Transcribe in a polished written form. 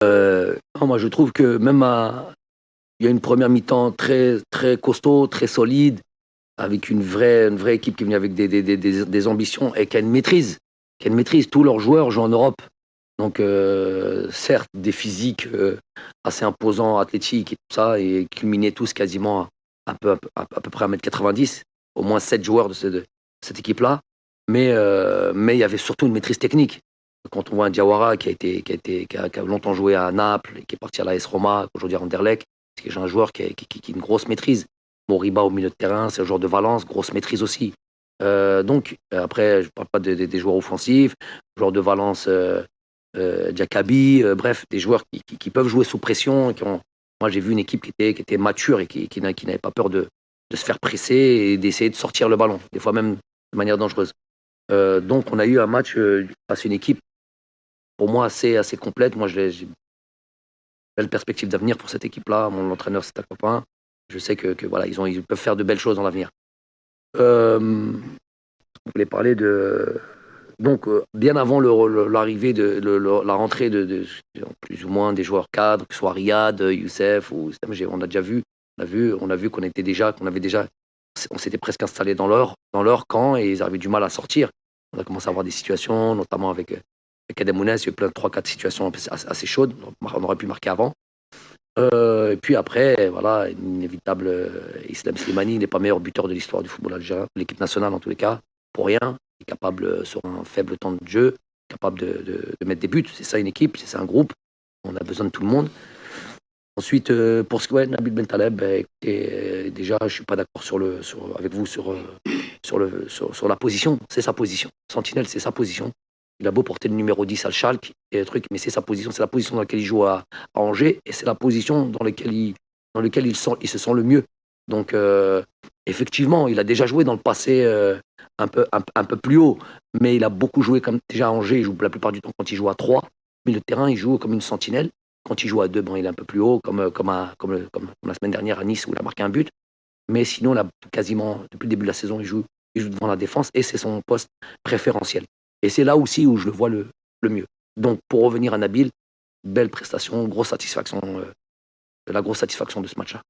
Non, moi, je trouve que il y a une première mi-temps très, très costaud, très solide, avec une vraie équipe qui est venue avec des ambitions et qui a une maîtrise. Tous leurs joueurs jouent en Europe. Donc, certes, des physiques assez imposants, athlétiques et tout ça, et culminaient tous quasiment à peu près 1,90 m, au moins 7 joueurs de cette équipe-là. Mais il y avait surtout une maîtrise technique. Quand on voit un Diawara qui a longtemps joué à Naples, et qui est parti à l'AS Roma, aujourd'hui à Anderlecht, c'est un joueur qui a une grosse maîtrise. Moriba au milieu de terrain, c'est un joueur de Valence, grosse maîtrise aussi. Donc, après, je ne parle pas des joueurs offensifs, joueurs de Valence, Diakabi, bref, des joueurs qui peuvent jouer sous pression. Moi, j'ai vu une équipe qui était mature et qui n'avait pas peur de se faire presser et d'essayer de sortir le ballon, des fois même de manière dangereuse. Donc, on a eu un match face à une équipe, pour moi, assez complète. Moi, j'ai une belle perspective d'avenir pour cette équipe-là. Mon entraîneur, c'est un copain. Je sais que voilà, ils peuvent faire de belles choses dans l'avenir. On voulait parler de. Donc, bien avant l'arrivée la rentrée plus ou moins des joueurs cadres, que ce soit Riyad, Youssef ou on a déjà vu, on a vu on s'était presque installé dans leur camp et ils avaient du mal à sortir. On a commencé à avoir des situations, notamment avec Adem Ounes, il y a eu plein de 3-4 situations assez chaudes. On aurait pu marquer avant. Et puis après, voilà, inévitable, Islam Slimani n'est pas meilleur buteur de l'histoire du football algérien, de l'équipe nationale en tous les cas, pour rien. Il est capable, sur un faible temps de jeu, capable de mettre des buts. C'est ça une équipe, c'est ça un groupe. On a besoin de tout le monde. Ensuite, pour ce qui est Nabil Bentaleb, écoutez, déjà, je suis pas d'accord avec vous sur la position. C'est sa position. Sentinelle, c'est sa position. Il a beau porter le numéro 10 à Schalke et le truc, mais c'est sa position. C'est la position dans laquelle il joue à Angers et c'est la position dans laquelle il se sent le mieux. Donc, effectivement, il a déjà joué dans le passé un peu plus haut, mais il a beaucoup joué comme déjà à Angers. Il joue la plupart du temps quand il joue à 3. Milieu de terrain, il joue comme une sentinelle. Quand il joue à 2, bon, il est un peu plus haut, comme la semaine dernière à Nice où il a marqué un but. Mais sinon, là, quasiment, depuis le début de la saison, il joue devant la défense et c'est son poste préférentiel. Et c'est là aussi où je le vois le mieux. Donc, pour revenir à Nabil, belle prestation, grosse satisfaction, la grosse satisfaction de ce match-là.